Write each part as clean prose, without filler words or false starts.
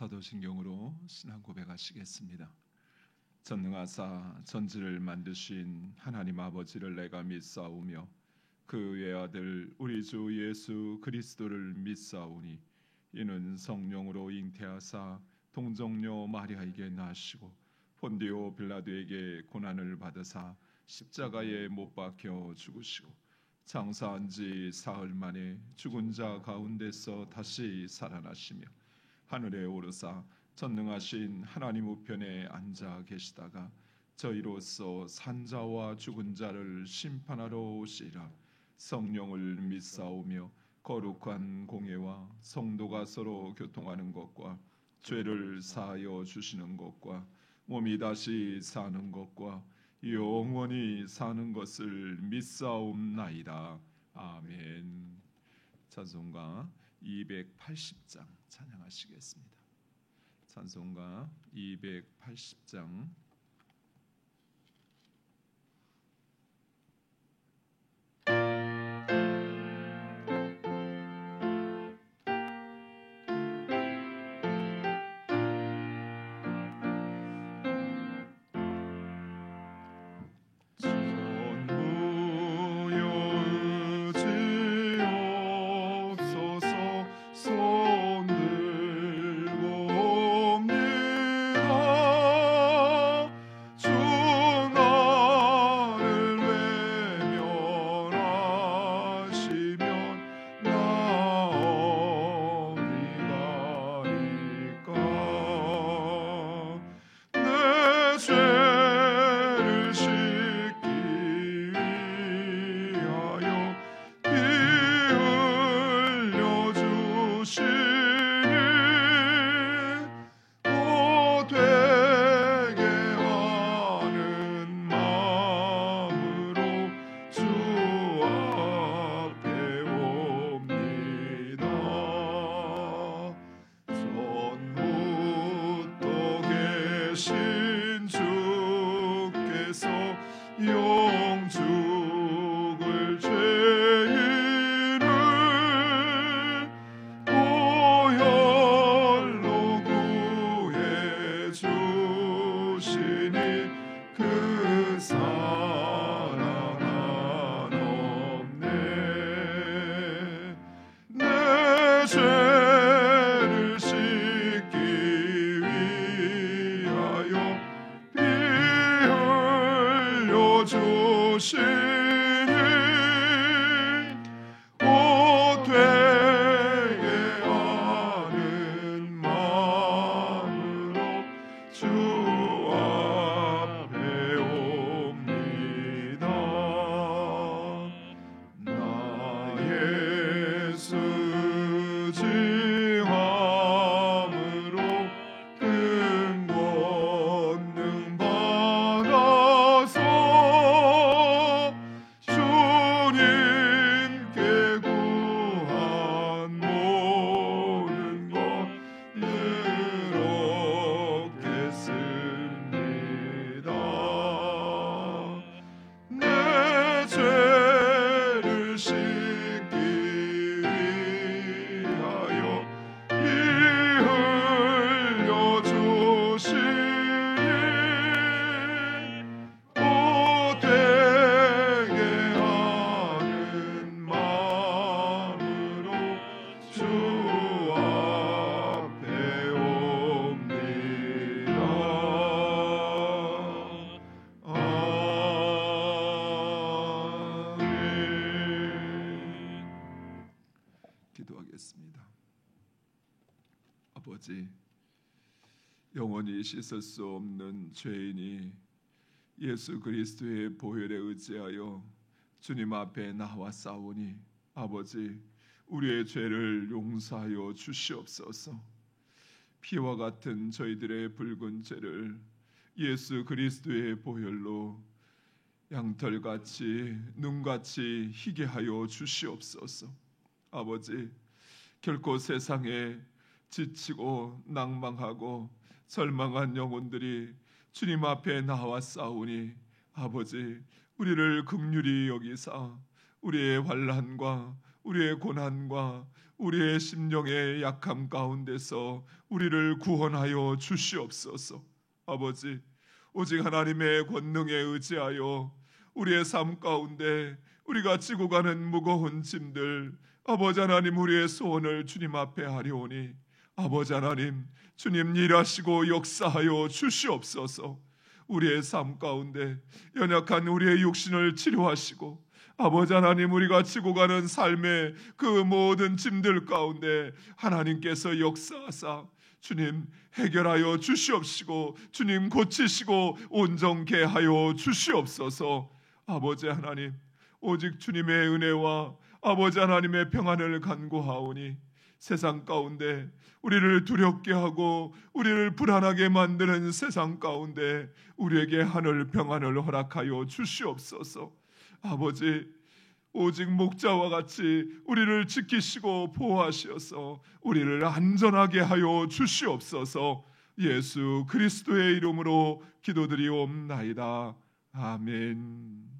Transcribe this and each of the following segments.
사도신경으로 신앙 고백하시겠습니다. 전능하사 천지를 만드신 하나님 아버지를 내가 믿사오며 그 외아들 우리 주 예수 그리스도를 믿사오니 이는 성령으로 잉태하사 동정녀 마리아에게 나시고 본디오 빌라도에게 고난을 받으사 십자가에 못 박혀 죽으시고 장사한 지 사흘 만에 죽은 자 가운데서 다시 살아나시며 하늘에 오르사 전능하신 하나님 우편에 앉아 계시다가 저희로서 산자와 죽은 자를 심판하러 오시리라. 성령을 믿사오며 거룩한 공예와 성도가 서로 교통하는 것과 죄를 사하여 주시는 것과 몸이 다시 사는 것과 영원히 사는 것을 믿사옵나이다. 아멘. 찬송가 280장 찬양하시겠습니다. 찬송가 280장 영죽을 죄인을 보혈로 구해 주시니 그 사랑 한없네. 내 죄를 씻기 위하여 피 흘려 주시니 오 되게 하는 마음으로 주 앞에 옵니다. 나의 수징함으로 큰 권능 받아서 주님께 구한 모든 것 이루겠습니다. 내 죄를 씻기 위하여 피 흘려 주시니 오 되게 하는 마음으로 주 앞에 옵니다. 아멘. 기도하겠습니다. 아버지, 영원히 씻을 수 없는 죄인이 예수 그리스도의 보혈에 의지하여 주님 앞에 나와 싸우니 아버지, 우리의 죄를 용서하여 주시옵소서. 피와 같은 저희들의 붉은 죄를 예수 그리스도의 보혈로 양털같이 눈같이 희게 하여 주시옵소서. 아버지, 결코 세상에 지치고 낭망하고 절망한 영혼들이 주님 앞에 나와 싸우니 아버지, 우리를 긍휼히 여기사 우리의 환난과 우리의 고난과 우리의 심령의 약함 가운데서 우리를 구원하여 주시옵소서. 아버지, 오직 하나님의 권능에 의지하여 우리의 삶 가운데 우리가 지고 가는 무거운 짐들, 아버지 하나님, 우리의 소원을 주님 앞에 하려오니 아버지 하나님, 주님 일하시고 역사하여 주시옵소서. 우리의 삶 가운데 연약한 우리의 육신을 치료하시고 아버지 하나님, 우리가 지고 가는 삶의 그 모든 짐들 가운데 하나님께서 역사하사 주님 해결하여 주시옵시고 주님 고치시고 온전케 하여 주시옵소서. 아버지 하나님, 오직 주님의 은혜와 아버지 하나님의 평안을 간구하오니 세상 가운데 우리를 두렵게 하고 우리를 불안하게 만드는 세상 가운데 우리에게 하늘 평안을 허락하여 주시옵소서. 아버지, 오직 목자와 같이 우리를 지키시고 보호하시어서 우리를 안전하게 하여 주시옵소서. 예수 그리스도의 이름으로 기도드리옵나이다. 아멘.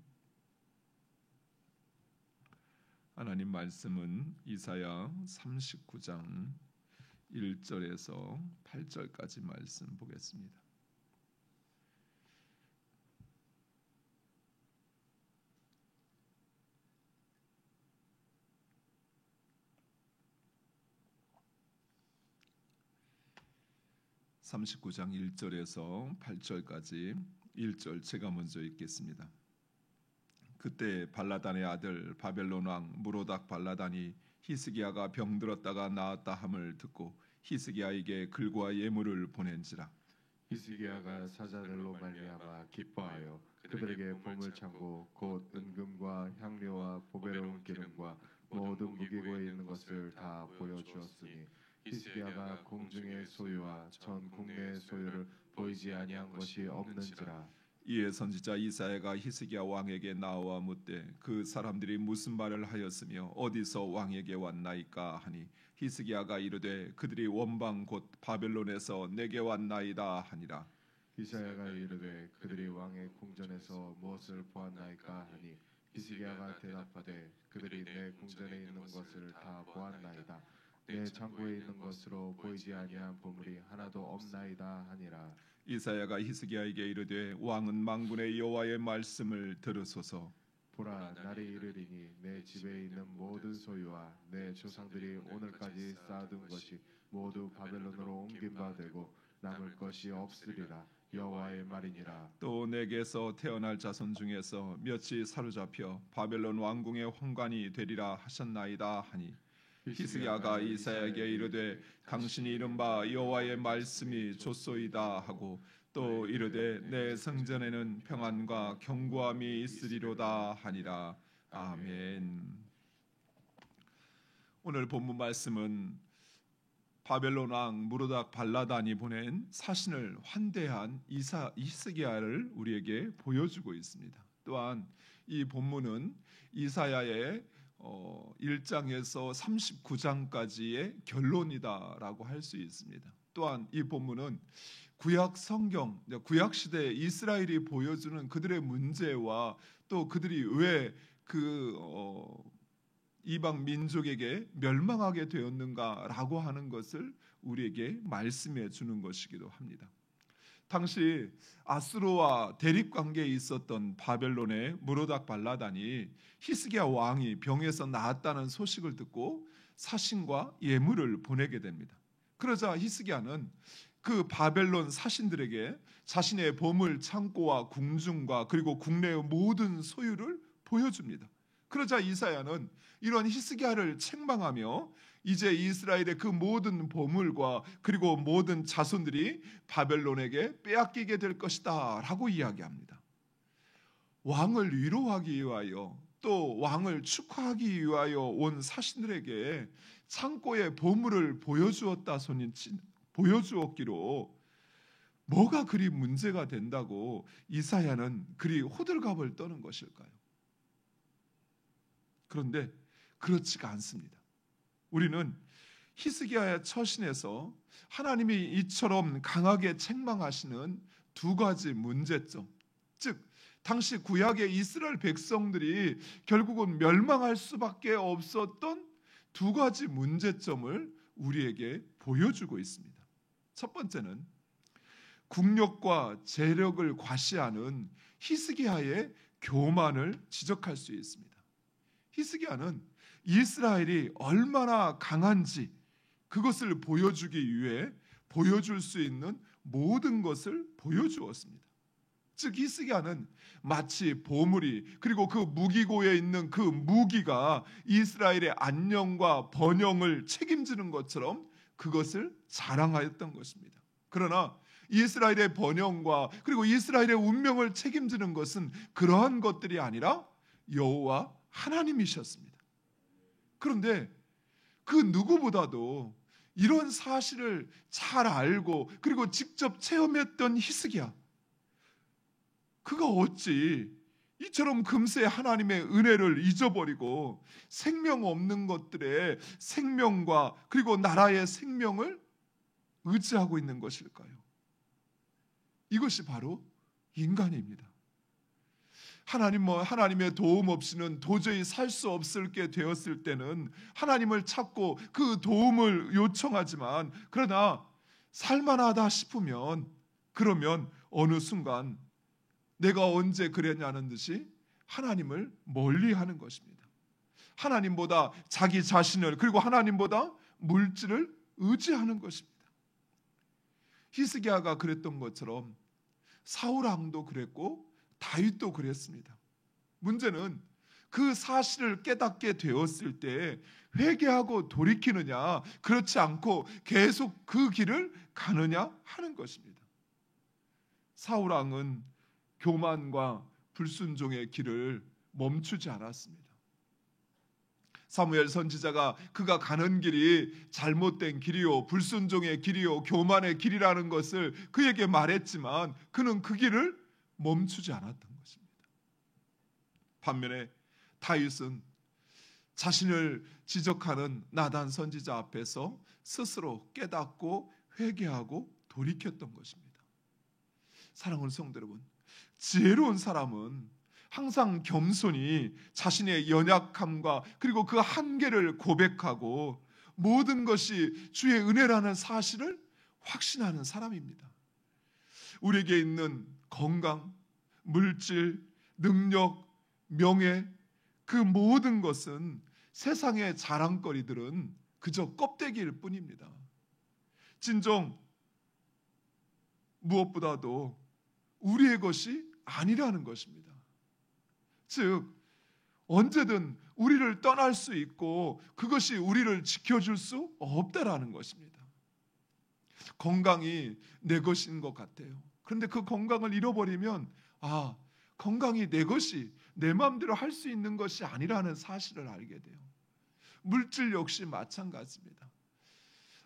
하나님 말씀은 이사야 39장 1절에서 8절까지 말씀 보겠습니다. (39장) 1절에서 8절까지 1절 제가 먼저 읽겠습니다. 그때 발라단의 아들 바벨론 왕 무로닥 발라단이 히스기야가 병들었다가 나았다 함을 듣고 히스기야에게 글과 예물을 보낸지라. 히스기야가 사자들로 말미암아 기뻐하여 그들에게 보물 창고 곧 은금과 향료와 보배로운 기름과 모든 무기고에 있는 것을 다 보여주었으니 히스기야가 공중의 소유와 전 국내의 소유를 보이지 아니한 것이 없는지라. 이에 선지자 이사야가 히스기야 왕에게 나와 묻되 그 사람들이 무슨 말을 하였으며 어디서 왕에게 왔나이까 하니 히스기야가 이르되 그들이 원방 곧 바벨론에서 내게 왔나이다 하니라. 이사야가 이르되 그들이 왕의 궁전에서 무엇을 보았나이까 하니 히스기야가 대답하되 그들이 내 궁전에 있는 것을 다 보았나이다. 내 창고에 있는 것으로 보이지 아니한 보물이 하나도 없나이다 하니라. 이사야가 히스기야에게 이르되 왕은 만군의 여호와의 말씀을 들으소서. 보라, 날이 이르리니 내 집에 있는 모든 소유와 내 조상들이 오늘까지 쌓아둔 것이 모두 바벨론으로 옮긴 바 되고 남을 것이 없으리라. 여호와의 말이니라. 또 내게서 태어날 자손 중에서 몇이 사로잡혀 바벨론 왕궁의 환관이 되리라 하셨나이다 하니 히스기야가 이사야에게 이르되 당신이 이른 바 여호와의 말씀이 좋소이다 하고 또 이르되 내 성전에는 평안과 견고함이 있으리로다 하니라. 아멘. 오늘 본문 말씀은 바벨론 왕 무로닥 발라단이 보낸 사신을 환대한 히스기야를 우리에게 보여주고 있습니다. 또한 이 본문은 이사야의 1장에서 39장까지의 결론이다라고 할 수 있습니다. 또한 이 본문은 구약 성경, 구약 시대 이스라엘이 보여주는 그들의 문제와 또 그들이 왜 그 이방 민족에게 멸망하게 되었는가라고 하는 것을 우리에게 말씀해 주는 것이기도 합니다. 당시 아수르와 대립 관계에 있었던 바벨론의 무로닥 발라단이 히스기야 왕이 병에서 나았다는 소식을 듣고 사신과 예물을 보내게 됩니다. 그러자 히스기야는 그 바벨론 사신들에게 자신의 보물 창고와 궁중과 그리고 국내의 모든 소유를 보여줍니다. 그러자 이사야는 이런 히스기야를 책망하며 이제 이스라엘의 그 모든 보물과 그리고 모든 자손들이 바벨론에게 빼앗기게 될 것이다 라고 이야기합니다. 왕을 위로하기 위하여 또 왕을 축하하기 위하여 온 사신들에게 창고의 보물을 보여주었기로 뭐가 그리 문제가 된다고 이사야는 그리 호들갑을 떠는 것일까요? 그런데 그렇지가 않습니다. 우리는 히스기야의 처신에서 하나님이 이처럼 강하게 책망하시는 두 가지 문제점, 즉 당시 구약의 이스라엘 백성들이 결국은 멸망할 수밖에 없었던 두 가지 문제점을 우리에게 보여주고 있습니다. 첫 번째는 국력과 재력을 과시하는 히스기야의 교만을 지적할 수 있습니다. 히스기야는 이스라엘이 얼마나 강한지 그것을 보여주기 위해 보여줄 수 있는 모든 것을 보여주었습니다. 즉 히스기야는 마치 보물이 그리고 그 무기고에 있는 그 무기가 이스라엘의 안녕과 번영을 책임지는 것처럼 그것을 자랑하였던 것입니다. 그러나 이스라엘의 번영과 그리고 이스라엘의 운명을 책임지는 것은 그러한 것들이 아니라 여호와 하나님이셨습니다. 그런데 그 누구보다도 이런 사실을 잘 알고 그리고 직접 체험했던 히스기야, 그가 어찌 이처럼 금세 하나님의 은혜를 잊어버리고 생명 없는 것들의 생명과 그리고 나라의 생명을 의지하고 있는 것일까요? 이것이 바로 인간입니다. 하나님의 도움 없이는 도저히 살 수 없을 게 되었을 때는 하나님을 찾고 그 도움을 요청하지만, 그러나 살만하다 싶으면 그러면 어느 순간 내가 언제 그랬냐는 듯이 하나님을 멀리하는 것입니다. 하나님보다 자기 자신을 그리고 하나님보다 물질을 의지하는 것입니다. 히스기야가 그랬던 것처럼 사울 왕도 그랬고 다윗도 그랬습니다. 문제는 그 사실을 깨닫게 되었을 때 회개하고 돌이키느냐, 그렇지 않고 계속 그 길을 가느냐 하는 것입니다. 사울 왕은 교만과 불순종의 길을 멈추지 않았습니다. 사무엘 선지자가 그가 가는 길이 잘못된 길이요, 불순종의 길이요, 교만의 길이라는 것을 그에게 말했지만 그는 그 길을 멈추지 않았던 것입니다. 반면에 다윗은 자신을 지적하는 나단 선지자 앞에서 스스로 깨닫고 회개하고 돌이켰던 것입니다. 사랑하는 성도 여러분, 지혜로운 사람은 항상 겸손히 자신의 연약함과 그리고 그 한계를 고백하고 모든 것이 주의 은혜라는 사실을 확신하는 사람입니다. 우리에게 있는 건강, 물질, 능력, 명예, 그 모든 것은 세상의 자랑거리들은 그저 껍데기일 뿐입니다. 진정 무엇보다도 우리의 것이 아니라는 것입니다. 즉 언제든 우리를 떠날 수 있고 그것이 우리를 지켜줄 수 없다라는 것입니다. 건강이 내 것인 것 같아요. 그런데 그 건강을 잃어버리면 건강이 내 것이 내 마음대로 할 수 있는 것이 아니라는 사실을 알게 돼요. 물질 역시 마찬가지입니다.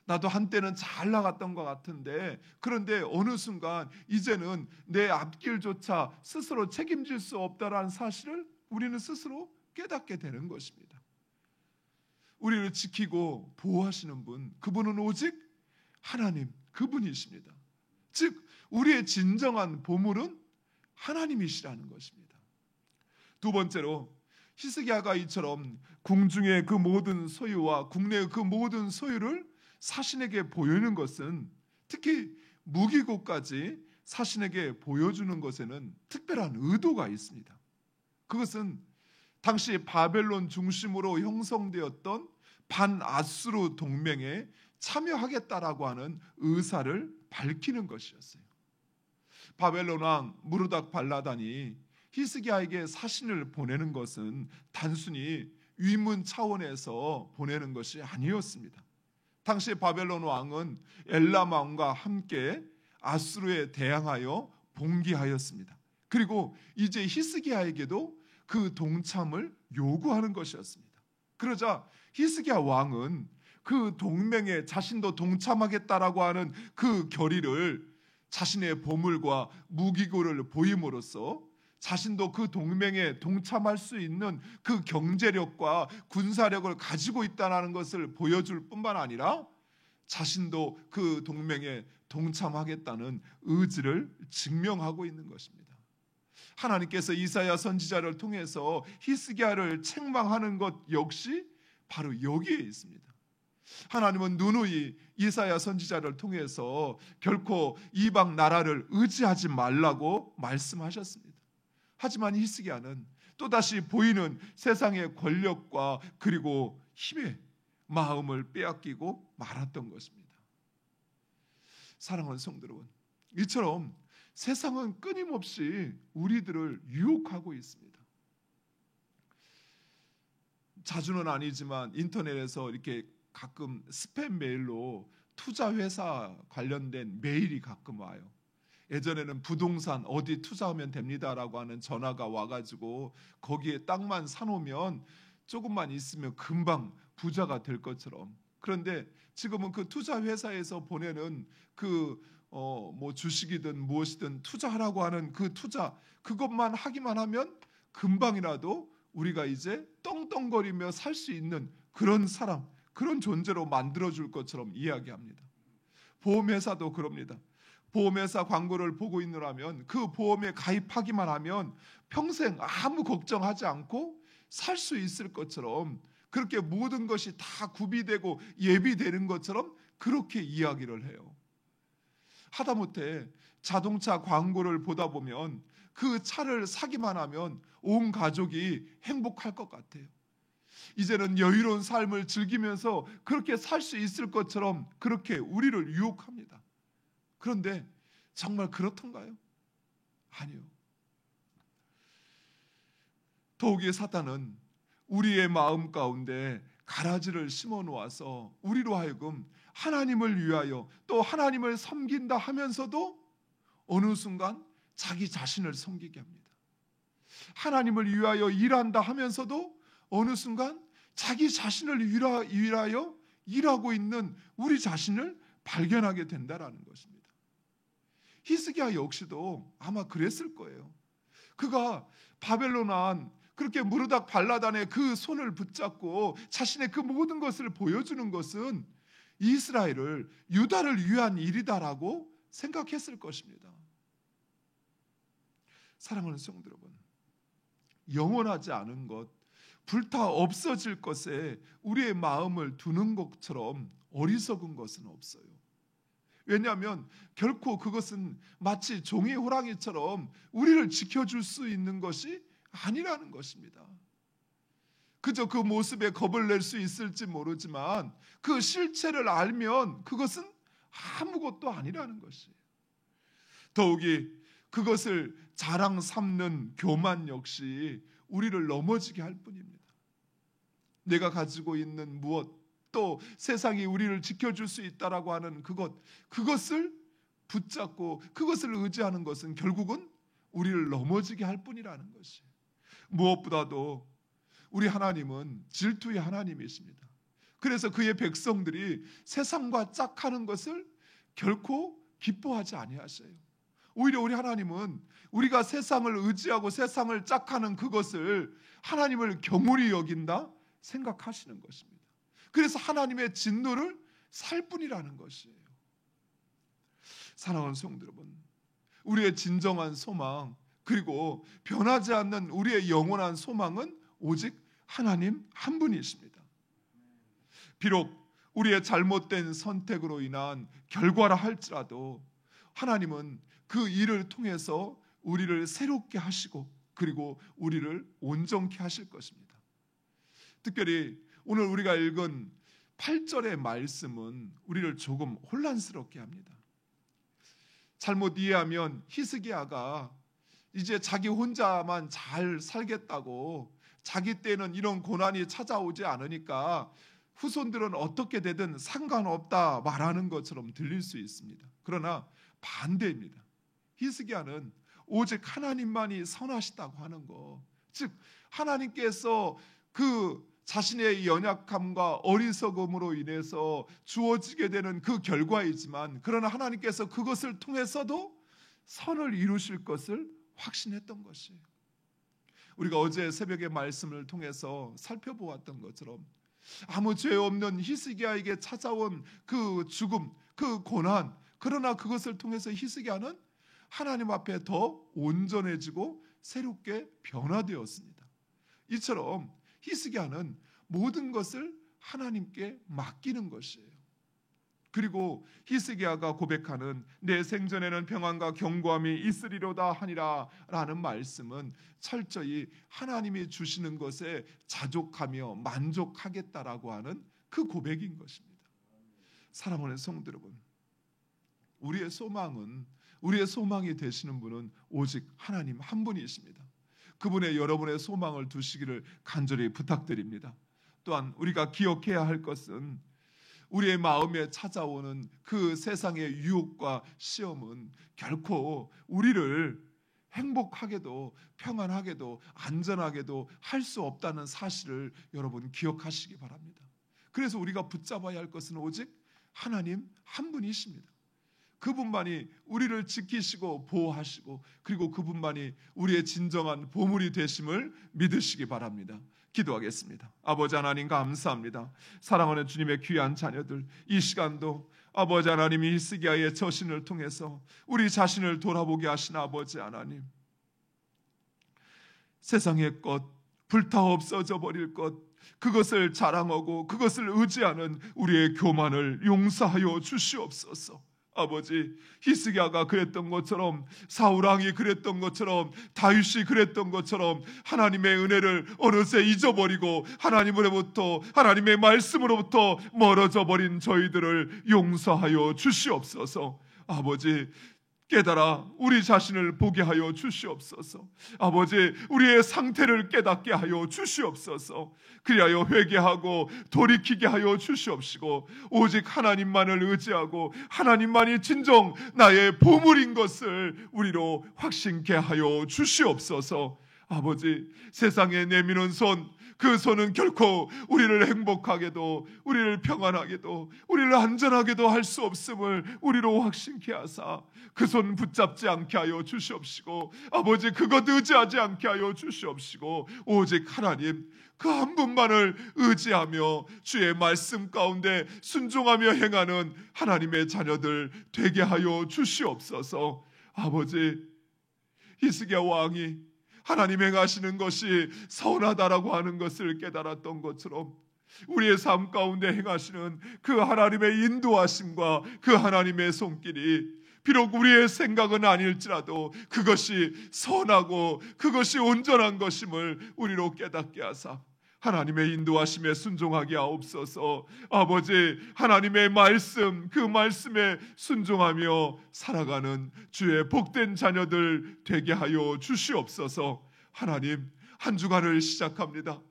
나도 한때는 잘 나갔던 것 같은데 그런데 어느 순간 이제는 내 앞길조차 스스로 책임질 수 없다라는 사실을 우리는 스스로 깨닫게 되는 것입니다. 우리를 지키고 보호하시는 분, 그분은 오직 하나님, 그분이십니다. 즉 우리의 진정한 보물은 하나님이시라는 것입니다. 두 번째로 히스기야가 이처럼 궁중의 그 모든 소유와 국내의 그 모든 소유를 사신에게 보이는 것은, 특히 무기고까지 사신에게 보여주는 것에는 특별한 의도가 있습니다. 그것은 당시 바벨론 중심으로 형성되었던 반아수르 동맹에 참여하겠다라고 하는 의사를 밝히는 것이었어요. 바벨론 왕 무르닥 발라단이 히스기야에게 사신을 보내는 것은 단순히 위문 차원에서 보내는 것이 아니었습니다. 당시 바벨론 왕은 엘람 왕과 함께 아수르에 대항하여 봉기하였습니다. 그리고 이제 히스기야에게도 그 동참을 요구하는 것이었습니다. 그러자 히스기야 왕은 그 동맹에 자신도 동참하겠다라고 하는 그 결의를 자신의 보물과 무기고를 보임으로써 자신도 그 동맹에 동참할 수 있는 그 경제력과 군사력을 가지고 있다는 것을 보여줄 뿐만 아니라 자신도 그 동맹에 동참하겠다는 의지를 증명하고 있는 것입니다. 하나님께서 이사야 선지자를 통해서 히스기야를 책망하는 것 역시 바로 여기에 있습니다. 하나님은 누누이 이사야 선지자를 통해서 결코 이방 나라를 의지하지 말라고 말씀하셨습니다. 하지만 히스기야는 또다시 보이는 세상의 권력과 그리고 힘의 마음을 빼앗기고 말았던 것입니다. 사랑하는 성도 여러분, 이처럼 세상은 끊임없이 우리들을 유혹하고 있습니다. 자주는 아니지만 인터넷에서 이렇게 가끔 스팸 메일로 투자 회사 관련된 메일이 가끔 와요. 예전에는 부동산 어디 투자하면 됩니다라고 하는 전화가 와가지고 거기에 땅만 사놓으면 조금만 있으면 금방 부자가 될 것처럼. 그런데 지금은 그 투자 회사에서 보내는 뭐 주식이든 무엇이든 투자하라고 하는 그 투자, 그것만 하기만 하면 금방이라도 우리가 이제 떵떵거리며 살 수 있는 그런 사람, 그런 존재로 만들어줄 것처럼 이야기합니다. 보험회사도 그럽니다. 보험회사 광고를 보고 있느라면 그 보험에 가입하기만 하면 평생 아무 걱정하지 않고 살 수 있을 것처럼, 그렇게 모든 것이 다 구비되고 예비되는 것처럼 그렇게 이야기를 해요. 하다못해 자동차 광고를 보다 보면 그 차를 사기만 하면 온 가족이 행복할 것 같아요. 이제는 여유로운 삶을 즐기면서 그렇게 살 수 있을 것처럼 그렇게 우리를 유혹합니다. 그런데 정말 그렇던가요? 아니요. 더욱이 사탄은 우리의 마음 가운데 가라지를 심어 놓아서 우리로 하여금 하나님을 위하여 또 하나님을 섬긴다 하면서도 어느 순간 자기 자신을 섬기게 합니다. 하나님을 위하여 일한다 하면서도 어느 순간 자기 자신을 위하여 일하고 있는 우리 자신을 발견하게 된다라는 것입니다. 히스기야 역시도 아마 그랬을 거예요. 그가 바벨론 안 그렇게 무르닥 발라단의 그 손을 붙잡고 자신의 그 모든 것을 보여주는 것은 이스라엘을, 유다를 위한 일이다라고 생각했을 것입니다. 사랑하는 성도 여러분, 영원하지 않은 것, 불타 없어질 것에 우리의 마음을 두는 것처럼 어리석은 것은 없어요. 왜냐하면 결코 그것은 마치 종이 호랑이처럼 우리를 지켜줄 수 있는 것이 아니라는 것입니다. 그저 그 모습에 겁을 낼 수 있을지 모르지만 그 실체를 알면 그것은 아무것도 아니라는 것이에요. 더욱이 그것을 자랑 삼는 교만 역시 우리를 넘어지게 할 뿐입니다. 내가 가지고 있는 무엇, 또 세상이 우리를 지켜줄 수 있다라고 하는 그것을 붙잡고 그것을 의지하는 것은 결국은 우리를 넘어지게 할 뿐이라는 것이에요. 무엇보다도 우리 하나님은 질투의 하나님이십니다. 그래서 그의 백성들이 세상과 짝하는 것을 결코 기뻐하지 아니하셔요. 오히려 우리 하나님은 우리가 세상을 의지하고 세상을 짝하는 그것을 하나님을 경홀히 여긴다 생각하시는 것입니다. 그래서 하나님의 진노를 살 뿐이라는 것이에요. 사랑하는 성도 여러분, 우리의 진정한 소망, 그리고 변하지 않는 우리의 영원한 소망은 오직 하나님 한 분이십니다. 비록 우리의 잘못된 선택으로 인한 결과라 할지라도 하나님은 그 일을 통해서 우리를 새롭게 하시고 그리고 우리를 온전케 하실 것입니다. 특별히 오늘 우리가 읽은 8절의 말씀은 우리를 조금 혼란스럽게 합니다. 잘못 이해하면 히스기야가 이제 자기 혼자만 잘 살겠다고, 자기 때는 이런 고난이 찾아오지 않으니까 후손들은 어떻게 되든 상관없다 말하는 것처럼 들릴 수 있습니다. 그러나 반대입니다. 히스기야는 오직 하나님만이 선하시다고 하는 것, 즉 하나님께서 그 자신의 연약함과 어리석음으로 인해서 주어지게 되는 그 결과이지만, 그러나 하나님께서 그것을 통해서도 선을 이루실 것을 확신했던 것이에요. 우리가 어제 새벽의 말씀을 통해서 살펴보았던 것처럼 아무 죄 없는 히스기야에게 찾아온 그 죽음, 그 고난, 그러나 그것을 통해서 히스기야는 하나님 앞에 더 온전해지고 새롭게 변화되었습니다. 이처럼 히스기야는 모든 것을 하나님께 맡기는 것이에요. 그리고 히스기야가 고백하는 내 생전에는 평안과 견고함이 있으리로다 하니라 라는 말씀은 철저히 하나님이 주시는 것에 자족하며 만족하겠다라고 하는 그 고백인 것입니다. 사랑하는 성도 여러분, 우리의 소망이 되시는 분은 오직 하나님 한 분이십니다. 그분의 여러분의 소망을 두시기를 간절히 부탁드립니다. 또한 우리가 기억해야 할 것은 우리의 마음에 찾아오는 그 세상의 유혹과 시험은 결코 우리를 행복하게도 평안하게도 안전하게도 할 수 없다는 사실을 여러분 기억하시기 바랍니다. 그래서 우리가 붙잡아야 할 것은 오직 하나님 한 분이십니다. 그분만이 우리를 지키시고 보호하시고 그리고 그분만이 우리의 진정한 보물이 되심을 믿으시기 바랍니다. 기도하겠습니다. 아버지 하나님 감사합니다. 사랑하는 주님의 귀한 자녀들, 이 시간도 아버지 하나님이 히스기야의 저신을 통해서 우리 자신을 돌아보게 하신 아버지 하나님, 세상의 것, 불타 없어져 버릴 것, 그것을 자랑하고 그것을 의지하는 우리의 교만을 용서하여 주시옵소서. 아버지, 히스기야가 그랬던 것처럼, 사울 왕이 그랬던 것처럼, 다윗이 그랬던 것처럼 하나님의 은혜를 어느새 잊어버리고 하나님으로부터, 하나님의 말씀으로부터 멀어져 버린 저희들을 용서하여 주시옵소서. 아버지, 깨달아 우리 자신을 보게 하여 주시옵소서. 아버지, 우리의 상태를 깨닫게 하여 주시옵소서. 그리하여 회개하고 돌이키게 하여 주시옵시고 오직 하나님만을 의지하고 하나님만이 진정 나의 보물인 것을 우리로 확신케 하여 주시옵소서. 아버지, 세상에 내미는 손, 그 손은 결코 우리를 행복하게도 우리를 평안하게도 우리를 안전하게도 할 수 없음을 우리로 확신케 하사 그 손 붙잡지 않게 하여 주시옵시고 아버지, 그것 의지하지 않게 하여 주시옵시고 오직 하나님 그 한 분만을 의지하며 주의 말씀 가운데 순종하며 행하는 하나님의 자녀들 되게 하여 주시옵소서. 아버지, 히스기야 왕이 하나님 행하시는 것이 선하다라고 하는 것을 깨달았던 것처럼 우리의 삶 가운데 행하시는 그 하나님의 인도하심과 그 하나님의 손길이 비록 우리의 생각은 아닐지라도 그것이 선하고 그것이 온전한 것임을 우리로 깨닫게 하사 하나님의 인도하심에 순종하게 하옵소서. 아버지, 하나님의 말씀, 그 말씀에 순종하며 살아가는 주의 복된 자녀들 되게 하여 주시옵소서. 하나님, 한 주간을 시작합니다.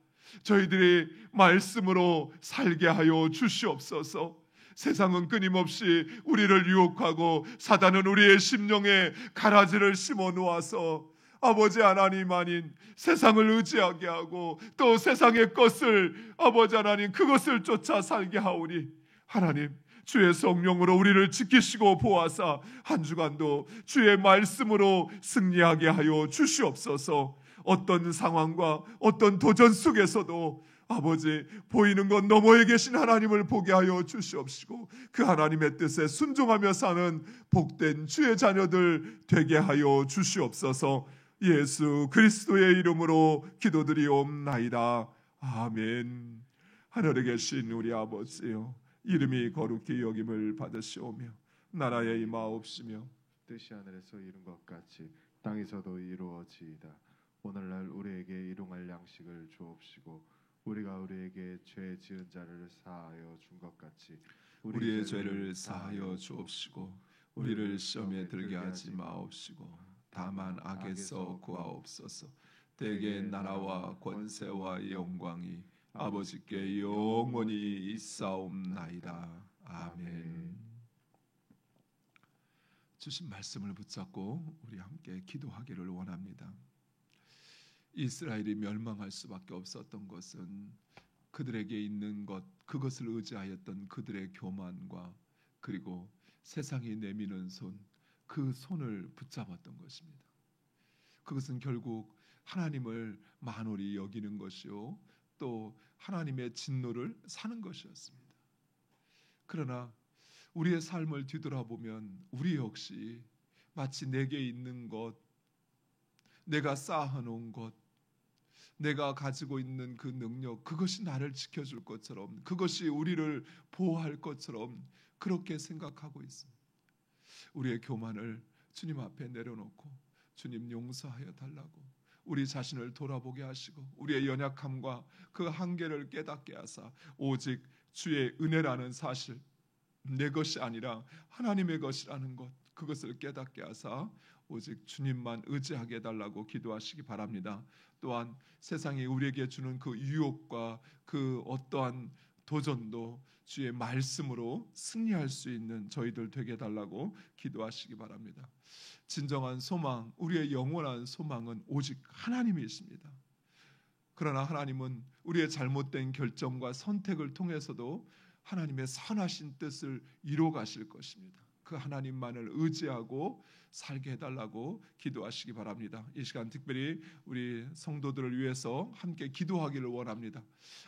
저희들이 말씀으로 살게 하여 주시옵소서. 세상은 끊임없이 우리를 유혹하고 사단은 우리의 심령에 가라지를 심어 놓아서 아버지 하나님 아닌 세상을 의지하게 하고 또 세상의 것을 아버지 하나님 그것을 쫓아 살게 하오니 하나님, 주의 성령으로 우리를 지키시고 보호하사 한 주간도 주의 말씀으로 승리하게 하여 주시옵소서. 어떤 상황과 어떤 도전 속에서도 아버지, 보이는 것 너머에 계신 하나님을 보게 하여 주시옵시고 그 하나님의 뜻에 순종하며 사는 복된 주의 자녀들 되게 하여 주시옵소서. 예수 그리스도의 이름으로 기도드리옵나이다. 아멘. 하늘에 계신 우리 아버지요, 이름이 거룩히 여김을 받으시오며 나라의 임하옵시며 뜻이 하늘에서 이룬 것 같이 땅에서도 이루어지이다. 오늘날 우리에게 일용할 양식을 주옵시고 우리가 우리에게 죄 지은 자를 사하여 준 것 같이 우리의 죄를 사하여 주옵시고 우리를 시험에 들게 하지 마옵시고 다만 악에서 구하옵소서. 대개 나라와 권세와 영광이 아버지께 영원히 있사옵나이다. 아멘. 주신 말씀을 붙잡고 우리 함께 기도하기를 원합니다. 이스라엘이 멸망할 수밖에 없었던 것은 그들에게 있는 것, 그것을 의지하였던 그들의 교만과 그리고 세상이 내미는 손, 그 손을 붙잡았던 것입니다. 그것은 결국 하나님을 만홀히 여기는 것이요, 또 하나님의 진노를 사는 것이었습니다. 그러나 우리의 삶을 뒤돌아보면 우리 역시 마치 내게 있는 것, 내가 쌓아놓은 것, 내가 가지고 있는 그 능력, 그것이 나를 지켜줄 것처럼, 그것이 우리를 보호할 것처럼 그렇게 생각하고 있습니다. 우리의 교만을 주님 앞에 내려놓고 주님 용서하여 달라고, 우리 자신을 돌아보게 하시고 우리의 연약함과 그 한계를 깨닫게 하사 오직 주의 은혜라는 사실, 내 것이 아니라 하나님의 것이라는 것, 그것을 깨닫게 하사 오직 주님만 의지하게 해달라고 기도하시기 바랍니다. 또한 세상이 우리에게 주는 그 유혹과 그 어떠한 도전도 주의 말씀으로 승리할 수 있는 저희들 되게 해달라고 기도하시기 바랍니다. 진정한 소망, 우리의 영원한 소망은 오직 하나님이십니다. 그러나 하나님은 우리의 잘못된 결정과 선택을 통해서도 하나님의 선하신 뜻을 이루어 가실 것입니다. 그 하나님만을 의지하고 살게 해달라고 기도하시기 바랍니다. 이 시간 특별히 우리 성도들을 위해서 함께 기도하기를 원합니다.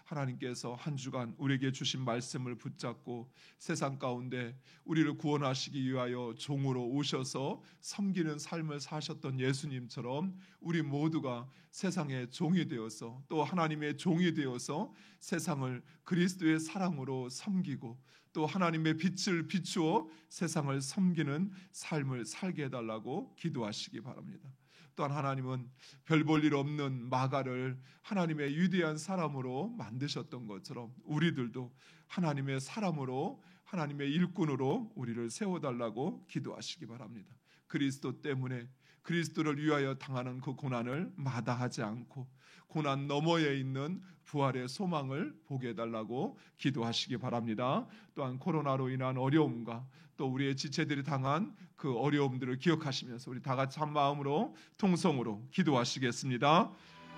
하나님께서 한 주간 우리에게 주신 말씀을 붙잡고 세상 가운데 우리를 구원하시기 위하여 종으로 오셔서 섬기는 삶을 사셨던 예수님처럼 우리 모두가 세상의 종이 되어서 또 하나님의 종이 되어서 세상을 그리스도의 사랑으로 섬기고 또 하나님의 빛을 비추어 세상을 섬기는 삶을 살게 해달라고 기도하시기 바랍니다. 또한 하나님은 별 볼 일 없는 마가를 하나님의 위대한 사람으로 만드셨던 것처럼 우리들도 하나님의 사람으로, 하나님의 일꾼으로 우리를 세워달라고 기도하시기 바랍니다. 그리스도 때문에 그리스도를 위하여 당하는 그 고난을 마다하지 않고 고난 너머에 있는 부활의 소망을 보게 해달라고 기도하시기 바랍니다. 또한 코로나로 인한 어려움과 또 우리의 지체들이 당한 그 어려움들을 기억하시면서 우리 다 같이 한 마음으로 통성으로 기도하시겠습니다.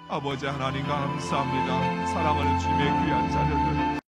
아버지 하나님 감사합니다. 사랑하는 주님의 귀한 자녀들